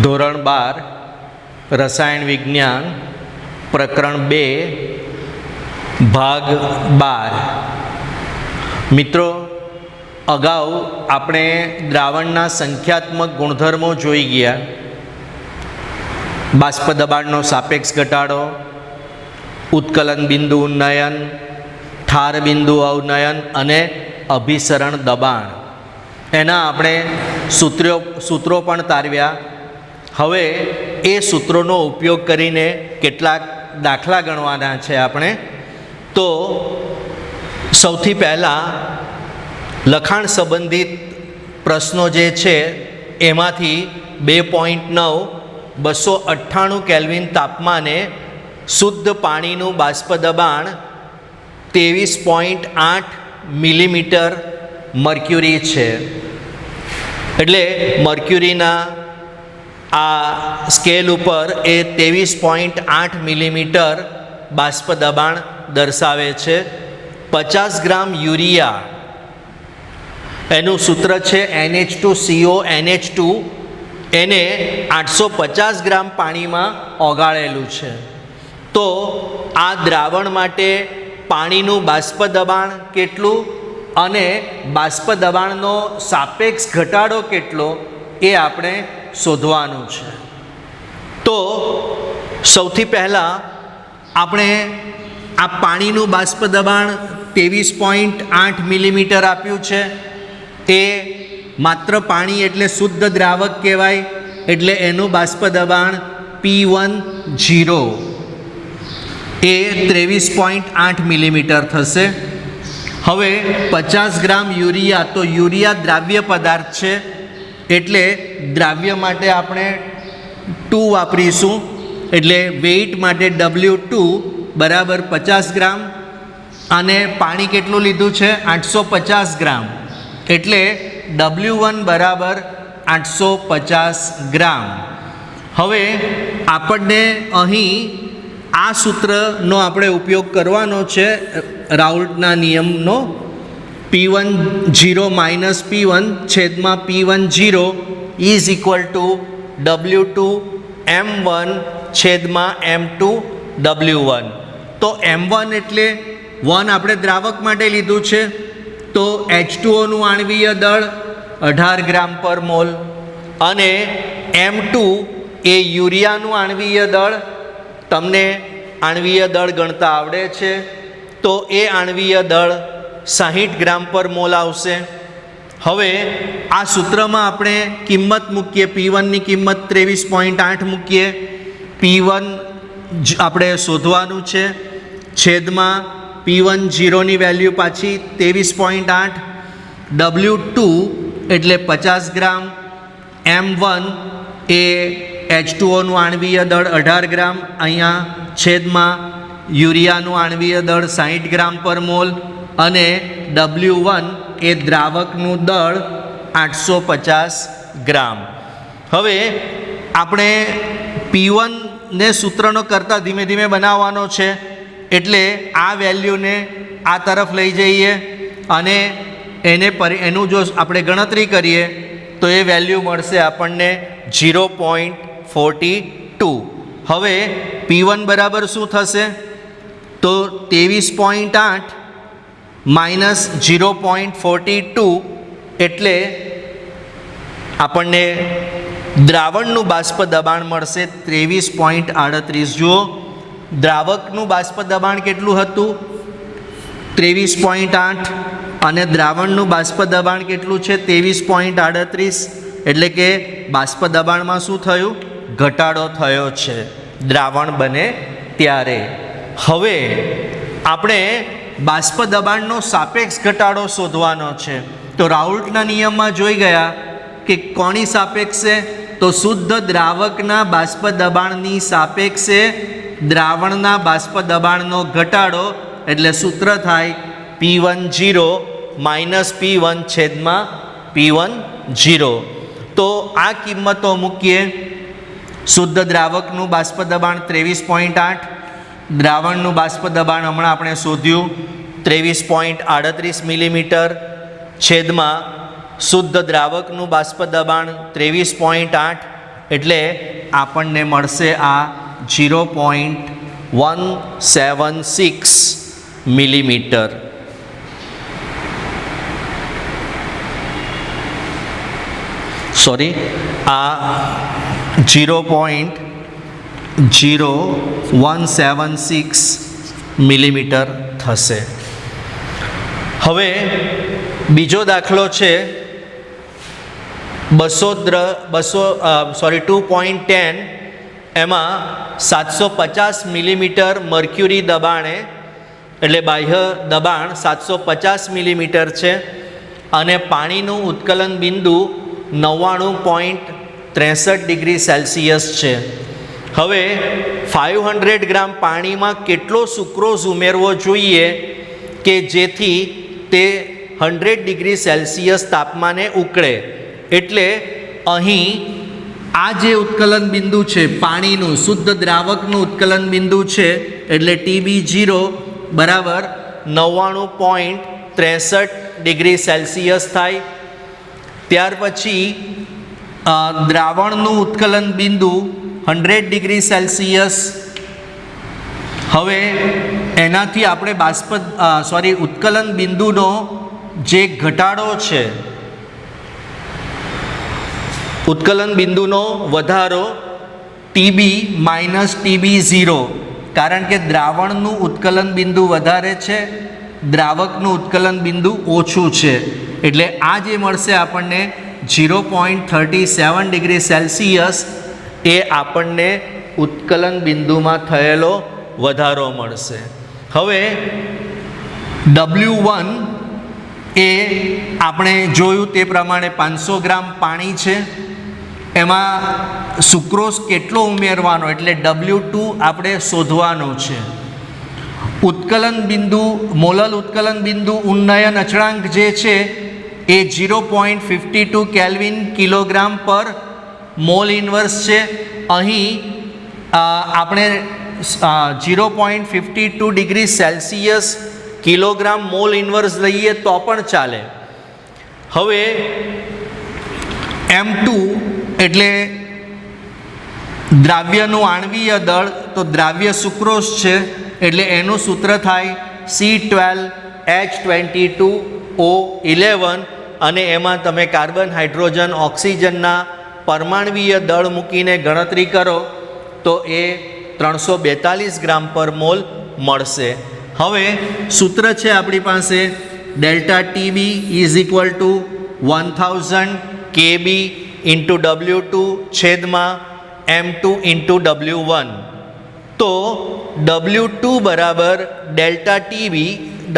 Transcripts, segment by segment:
ધોરણ 12 રસાયણ વિજ્ઞાન પ્રકરણ 2 ભાગ 12। મિત્રો, અગાઉ આપણે દ્રાવણના સંખ્યાત્મક ગુણધર્મો જોઈ ગયા। બાષ્પ દબાણનો સાપેક્ષ ઘટાડો, ઉત્કલન બિંદુ ઉન્નયન, ઠાર બિંદુ અવનયન અને અભિસરણ દબાણ, એના આપણે સૂત્રો પણ તારવ્યા। હવે એ સૂત્રોનો ઉપયોગ કરીને કેટલાક દાખલા ગણવાના છે આપણે। તો સૌથી પહેલાં લખાણ સંબંધિત પ્રશ્નો જે છે એમાંથી 2.9 298 કેલ્વિન તાપમાને શુદ્ધ પાણીનું બાષ્પ દબાણ 23.8 મિલીમીટર મર્ક્યુરી છે। એટલે મર્ક્યુરીના આ સ્કેલ ઉપર એ 23.8 મિલીમીટર બાષ્પ દબાણ દર્શાવે છે। 50 ગ્રામ યુરિયા, એનું સૂત્ર છે NH2CO NH2, એને 850 ગ્રામ પાણીમાં ઓગાળેલું છે। તો આ દ્રાવણ માટે પાણીનું બાષ્પ દબાણ કેટલું અને બાષ્પ દબાણનો સાપેક્ષ ઘટાડો કેટલો એ આપણે શોધવાનું છે। તો સૌથી પહેલાં આપણે આ પાણીનું બાષ્પ દબાણ 23.8 મિલીમીટર આપ્યું છે। એ માત્ર પાણી એટલે શુદ્ધ દ્રાવક કહેવાય, એટલે એનું બાષ્પ દબાણ P10 એ 23.8 મિલીમીટર થશે। હવે 50 ગ્રામ યુરિયા, તો યુરિયા દ્રાવ્ય પદાર્થ છે એટલે દ્રાવ્ય માટે આપણે 2 વાપરીશું, એટલે વેઇટ માટે W2 બરાબર 50 ગ્રામ, અને પાણી કેટલું લીધું છે 850 ગ્રામ, એટલે W1 બરાબર 850 ગ્રામ। હવે આપણને અહીં આ સૂત્રનો આપણે ઉપયોગ કરવાનો છે, રાઉલ્ટના નિયમનો। P10 માઇનસ P1 છેદમાં P10 is equal two W2 M1 છેદમાં M2 W1। તો M1 એટલે 1 આપણે દ્રાવક માટે લીધું છે, તો H2Oનું આણ્વીય દળ 18 ગ્રામ પર મોલ, અને M2 એ યુરિયાનું આણ્વીય દળ, તમને આણ્વીય દળ ગણતા આવડે છે, તો એ આણ્વીય દળ 60 ગ્રામ પર મોલ આવશે। હવે આ સૂત્રમાં આપણે કિંમત મૂકીએ, P1ની કિંમત 23.8 મૂકીએ, P1 આપણે શોધવાનું છે, છેદમાં P10ની વેલ્યુ પાછી 23.8, W2 એટલે 50 ગ્રામ, M1 એ H2Oનું આણ્વીય દળ 18 ગ્રામ, અહીંયા છેદમાં યુરિયાનું આણ્વીય દળ 60 ગ્રામ પર મોલ, અને W1 એ દ્રાવકનું દળ 850 ગ્રામ। હવે આપણે P1ને સૂત્રનો કરતાં ધીમે ધીમે બનાવવાનો છે, એટલે આ વેલ્યુને આ તરફ લઈ જઈએ અને એનું જો આપણે ગણતરી કરીએ તો એ વેલ્યુ મળશે આપણને 0.42। હવે P1 બરાબર શું થશે, તો 23.8 માઇનસ 0.42 એટલે આપણને દ્રાવણનું બાષ્પ દબાણ મળશે 23.38। જુઓ, દ્રાવકનું બાષ્પ દબાણ કેટલું હતું 23.8, અને દ્રાવણનું બાષ્પ દબાણ કેટલું છે 23.38, એટલે કે બાષ્પ દબાણમાં શું થયું, ઘટાડો થયો છે દ્રાવણ બને ત્યારે। હવે આપણે બાષ્પ દબાણનો સાપેક્ષ ઘટાડો શોધવાનો છે। તો રાઉલ્ટના નિયમમાં જોઈ ગયા કે કોની સાપેક્ષે, તો શુદ્ધ દ્રાવકના બાષ્પ દબાણની સાપેક્ષે દ્રાવણના બાષ્પ દબાણનો ઘટાડો, એટલે સૂત્ર થાય P10 માઇનસ P1 છેદમાં P10। તો આ કિંમતો મૂકીએ, શુદ્ધ દ્રાવકનું બાષ્પ દબાણ 23.8, દ્રાવણનું બાષ્પ દબાણ હમણાં આપણે શોધ્યું 23.38 મિલીમીટર, છેદમાં શુદ્ધ દ્રાવકનું બાષ્પ દબાણ 23.8 એટલે આપણને મળશે આ 0.176 મિલીમીટર. સોરી, આ 0.0176 મિલીમીટર થશે. હવે બીજો દાખલો છે 2.10. એમાં 750 મિલીમીટર મર્ક્યુરી દબાણે, એટલે બાહ્ય દબાણ 750 મિલીમીટર છે અને પાણીનું ઉત્કલન બિંદુ 99.63 ડિગ્રી સેલ્સિયસ છે. હવે 500 ગ્રામ પાણીમાં કેટલો સુક્રોઝ ઉમેરવો જોઈએ કે જેથી તે 100 ડિગ્રી સેલ્સિયસ તાપમાને ઉકળે? એટલે અહીં આ જે ઉત્કલન બિંદુ છે પાણીનું શુદ્ધ દ્રાવકનું ઉત્કલન બિંદુ છે, એટલે TB0 બરાબર 99.63 ડિગ્રી સેલ્સિયસ થાય. ત્યાર પછી દ્રાવણનું ઉત્કલન બિંદુ 100 ડિગ્રી સેલ્સિયસ. હવે એનાથી આપણે ઉત્કલન બિંદુનો જે ઘટાડો છે, ઉત્કલન બિંદુનો વધારો TB માઇનસ TB0, કારણ કે દ્રાવણનું ઉત્કલન બિંદુ વધારે છે, દ્રાવકનું ઉત્કલન બિંદુ ઓછું છે, એટલે આ જે મળશે આપણને 0.37 ડિગ્રી સેલ્સિયસ એ આપણને ઉત્કલન બિંદુમાં થયેલો વધારો મળશે. હવે W1 એ આપણે જોયું તે પ્રમાણે 500 ગ્રામ પાણી છે, એમાં સુક્રોઝ કેટલો ઉમેરવાનો એટલે W2 આપણે શોધવાનો છે. ઉત્કલન બિંદુ મોલલ ઉત્કલન બિંદુ ઉન્નયન અચળાંક જે છે એ 0.52 કેલ્વિન કિલોગ્રામ પર મોલ ઇન્વર્સ છે. અહીં આપણે 0.52 degree Celsius kilogram mall inverse લઈએ તો પણ ચાલે. હવે M2 એટલે દ્રાવ્યનું આણ્વીય દળ, તો દ્રાવ્ય સુક્રોઝ છે એટલે એનું સૂત્ર થાય C12H22O11 અને એમાં તમે કાર્બન, હાઇડ્રોજન, ઓક્સિજનના પરમાણ્વીય દળ મૂકીને ગણતરી કરો તો એ 342 ગ્રામ પર મોલ મળશે. હવે સૂત્ર છે આપણી પાસે delta TB is equal two 1000 KB into W2 છેદમાં M2 ઇન્ટુ W1. તો W2 બરાબર ડેલ્ટા TB,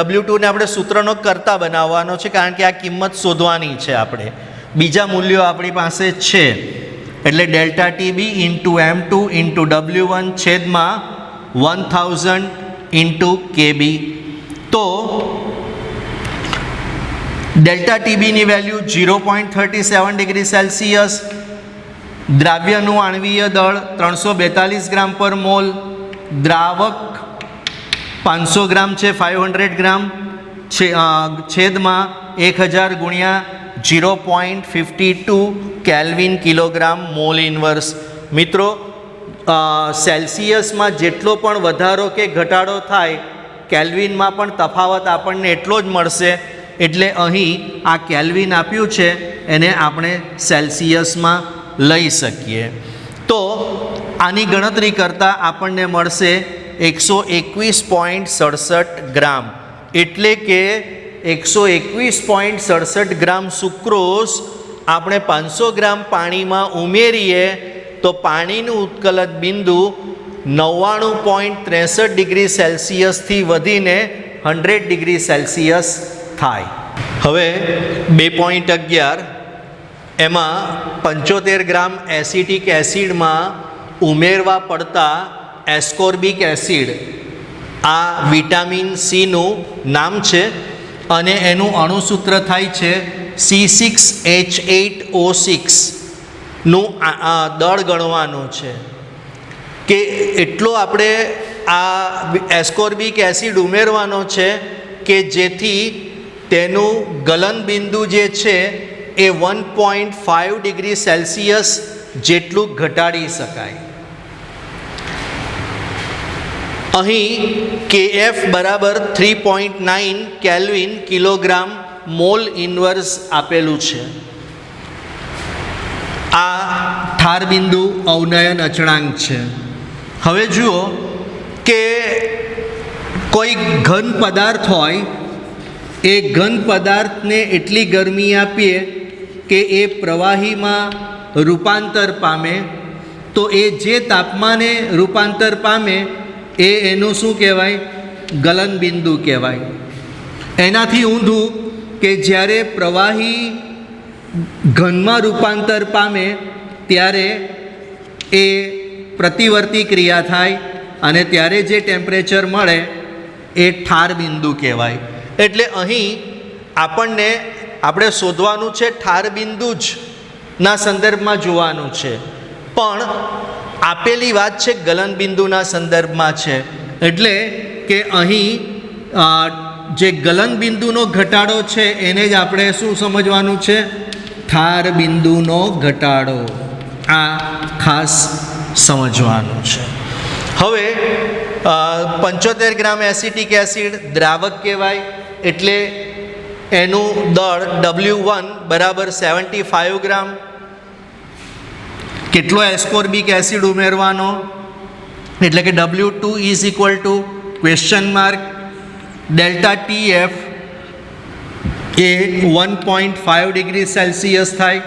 W2ને આપણે સૂત્રનો કરતા બનાવવાનો છે કારણ કે આ કિંમત શોધવાની છે આપણે, બીજા મૂલ્યો આપણી પાસે છે, એટલે delta TB into M2 into W1 છેદમાં 1000 ઇન્ટુ KB. તો ડેલ્ટા TBની વેલ્યુ 0.37 ડિગ્રી સેલ્સિયસ, દ્રાવ્યનું આણ્વીય દળ 342 ગ્રામ પર મોલ, દ્રાવક 500 ગ્રામ છે 500 ગ્રામ છેદમાં 1000 ગુણ્યા 0.52 કેલ્વિન કિલોગ્રામ મોલ ઇન્વર્સ. મિત્રો સેલ્સિયસમાં જેટલો પણ વધારો કે ઘટાડો થાય કેલ્વિનમાં પણ તફાવત આપણને એટલો જ મળશે, એટલે અહીં આ કેલ્વિન આપ્યું છે એને આપણે સેલ્સિયસમાં લઈ શકીએ. તો આની ગણતરી કરતાં આપણને મળશે 121.67 ગ્રામ, એટલે કે 121.67 ગ્રામ સુક્રોઝ આપણે 500 ગ્રામ પાણીમાં ઉમેરીએ તો પાણીનું ઉત્કલન બિંદુ 99.63 ડિગ્રી સેલ્સિયસથી વધીને 100 ડિગ્રી સેલ્સિયસ થાય. હવે 2.11 એમાં 75 ગ્રામ એસિટિક એસિડમાં ઉમેરવા પડતા એસ્કોર્બિક એસિડ, આ વિટામિન Cનું નામ છે અને એનું અણુસૂત્ર થાય છે C6H8O6 નું દળ ગણવાનું છે કે એટલો આપણે આ એસ્કોર્બિક એસિડ ઉમેરવાનો છે કે જેથી તેનું ગલન બિંદુ જે છે એ 1.5 ડિગ્રી સેલ્સિયસ જેટલું ઘટાડી શકાય. અહીં KF બરાબર 3.9 કેલ્વિન કિલોગ્રામ મોલ ઇન્વર્સ આપેલું છે. આ ઠાર બિંદુ અવનયન અચળાંક છે. હવે જુઓ કે કોઈ ઘન પદાર્થ હોય, એ ઘન પદાર્થને એટલી ગરમી આપીએ કે એ પ્રવાહીમાં રૂપાંતર પામે, તો એ જે તાપમાને રૂપાંતર પામે એ એનું શું કહેવાય? ગલન બિંદુ કહેવાય. એનાથી ઊંધું કે જ્યારે પ્રવાહી ઘનમાં રૂપાંતર પામે ત્યારે એ પ્રતિવર્તી ક્રિયા થાય અને ત્યારે જે ટેમ્પરેચર મળે એ ઠાર બિંદુ કહેવાય. એટલે અહીં આપણે શોધવાનું છે ઠાર બિંદુ જ ના સંદર્ભમાં જોવાનું છે, પણ આપેલી વાત છે ગલન બિંદુના સંદર્ભમાં છે. એટલે કે અહીં જે ગલન બિંદુનો ઘટાડો છે એને જ આપણે શું સમજવાનું છે? ઠાર બિંદુનો ઘટાડો. આ ખાસ સમજવાનું છે. હવે 75 ગ્રામ એસિટિક એસિડ દ્રાવક કહેવાય, એટલે એનું દળ W1 બરાબર 75 ગ્રામ. કેટલો એસ્કોર્બિક એસિડ ઉમેરવાનો? એટલે કે W2 is equal two question mark delta TF A 1.5 degree Celsius થાય.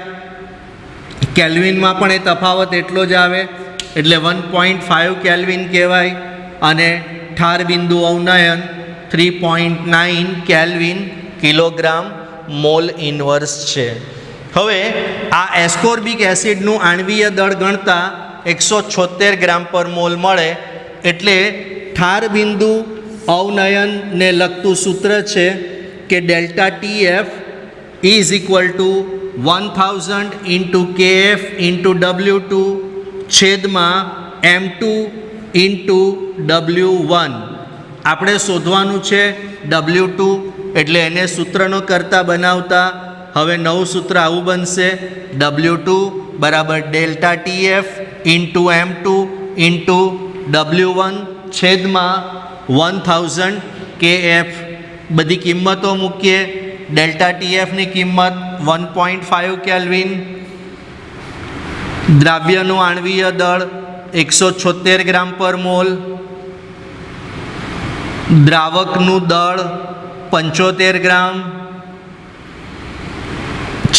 કેલ્વિનમાં પણ એ તફાવત એટલો જ આવે, એટલે 1.5 કેલ્વિન કહેવાય. અને ઠાર બિંદુ અવનયન 3.9 કેલ્વિન કિલોગ્રામ મોલ ઇન્વર્સ છે. હવે આ એસ્કોર્બિક એસિડનું આણ્વીય દળ ગણતા 176 ગ્રામ પર મોલ મળે. એટલે ઠાર બિંદુ અવનયનને લગતું સૂત્ર છે કે delta TF is equal two 1000 into KF into W2 છેદમાં M2 ઇન્ટુ W1. આપણે શોધવાનું છે W2, એટલે એને સૂત્રનો કરતા બનાવતા હવે નવું સૂત્ર આવું બનશે: W2 બરાબર delta TF into M2 into W1 છેદમાં 1000 KF. બધી કિંમતો મૂકીએ. ડેલ્ટા TFની કિંમત 1.5 કેલ્વિન, દ્રાવ્યનું આણ્વીય દળ 176 ગ્રામ પર મોલ, દ્રાવકનું દળ 75 ગ્રામ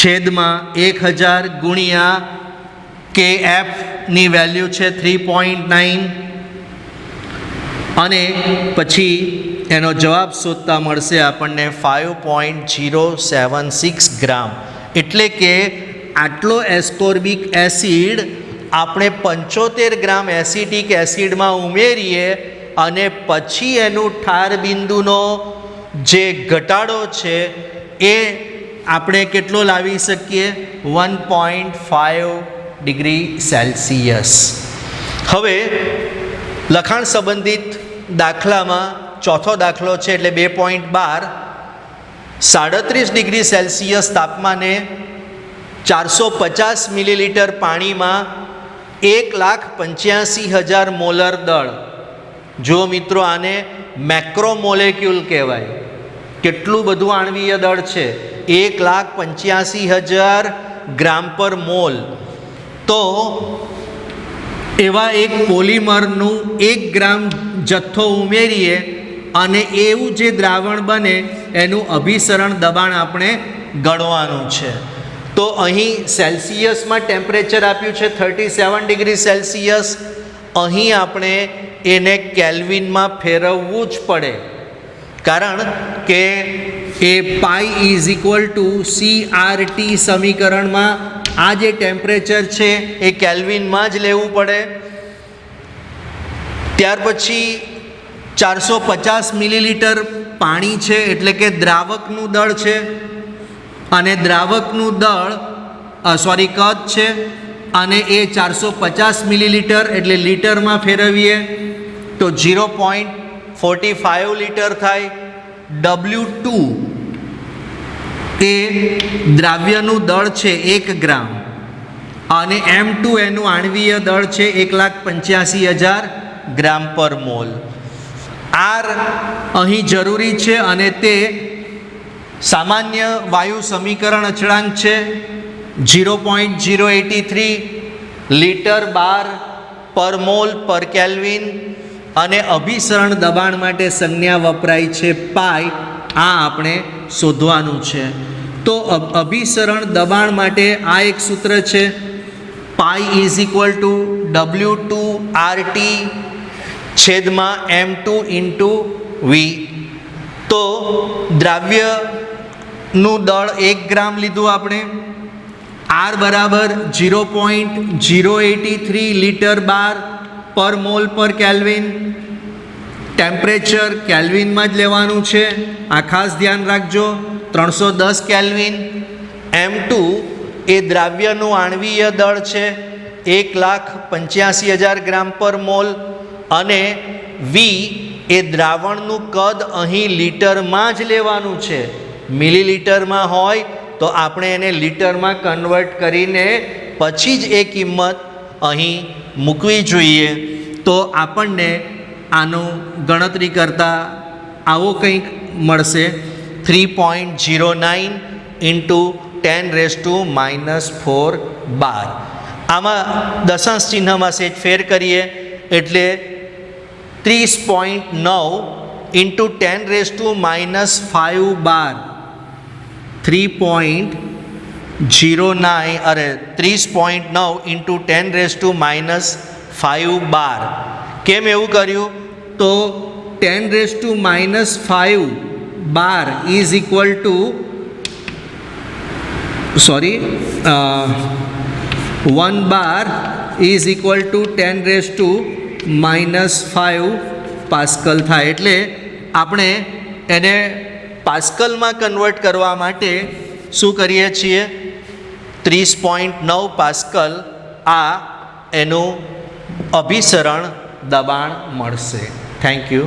છેદમાં 1000 ગુણ્યા KF ની વેલ્યુ છે 3.9 અને પછી એનો જવાબ શોધતા મળશે આપણને 5.076 ગ્રામ. એટલે કે આટલો એસ્કોર્બિક એસિડ આપણે 75 ગ્રામ એસિટિક એસિડમાં ઉમેરીએ અને પછી એનું ઠાર બિંદુનો જે ઘટાડો છે એ આપણે કેટલો લાવી શકીએ? 1.5 ડિગ્રી સેલ્સિયસ. હવે લખાણ સંબંધિત દાખલામાં ચોથો દાખલો છે, એટલે 2.12. 37 ડિગ્રી સેલ્સિયસ તાપમાને 450 મિલીલીટર પાણીમાં 1,85,000 મોલર દળ. જો મિત્રો આને મેક્રોમોલેક્યુલ કહેવાય. કેટલું બધું આણ્વીય દળ છે! 1,85,000 ગ્રામ પર મોલ. તો એવા એક પોલિમરનું 1 ગ્રામ જથ્થો ઉમેરીએ અને એવું જે દ્રાવણ બને એનું અભિસરણ દબાણ આપણે ગણવાનું છે. તો અહીં સેલ્સિયસમાં ટેમ્પરેચર આપ્યું છે 37 ડિગ્રી સેલ્સિયસ. અહીં આપણે એને કેલ્વિનમાં ફેરવવું જ પડે, કારણ કે એ pi is equal to CRT સમીકરણમાં આ જે ટેમ્પરેચર છે એ કેલ્વિનમાં જ લેવું પડે. ત્યાર પછી 450 મિલીલીટર પાણી છે, એટલે કે દ્રાવકનું દળ છે, અને દ્રાવકનું દળ કદ છે, અને એ 450 મિલીલીટર એટલે લીટરમાં ફેરવીએ તો 0.45 લીટર થાય. W2 એ દ્રાવ્યનું દળ છે 1 ગ્રામ, અને M2 એનું આણ્વીય દળ છે 1,85,000 ગ્રામ પર મોલ. R અહીં જરૂરી છે અને તે સામાન્ય વાયુ સમીકરણ અચળાંક છે 0.083 લીટર બાર પર મોલ પર કેલ્વિન અને અભિસરણ દબાણ માટે સંજ્ઞા વપરાય છે પાઈ. આ આપણે શોધવાનું છે. તો અભિસરણ દબાણ માટે આ એક સૂત્ર છે પાઈ ઇઝ ઇક્વલ ટુ W2RT છેદમાં M2 ઇન્ટુ વી. તો દ્રાવ્યનું દળ 1 ગ્રામ લીધું આપણે. R બરાબર 0.083 લીટર બાર પર મોલ પર કેલ્વિન. ટેમ્પરેચર કેલ્વિનમાં જ લેવાનું છે, આ ખાસ ધ્યાન રાખજો, 310 કેલ્વિન. M2 એ દ્રાવ્યનું આણ્વીય દળ છે 1,85,000 ગ્રામ પર મોલ અને વી એ દ્રાવણનું કદ અહીં લીટરમાં જ લેવાનું છે. મિલીલીટરમાં હોય તો આપણે એને લીટરમાં કન્વર્ટ કરીને પછી જ એ કિંમત અહીં મૂકવી જોઈએ. તો આપણને આનું ગણતરી કરતાં આવો કંઈક મળશે 3.09 ઇન્ટુ 10⁻⁻4 બાર. આમાં દશાંશ ચિહ્નમાં સેજ ફેર કરીએ એટલે 30.9 ઇન્ટુ 10⁻⁵ બાર. 30.9 ઇન્ટુ 10⁻⁵ બાર. કેમ એવું કર્યું? તો 10⁻⁵ bar is equal two 1 bar is equal two 10⁻⁵ pascal થાય. એટલે આપણે એને પાસ્કલમાં કન્વર્ટ કરવા માટે શું કરીએ છીએ? 30.9 પાસ્કલ આ એનું અભિસરણ દબાણ મળશે. Thank you.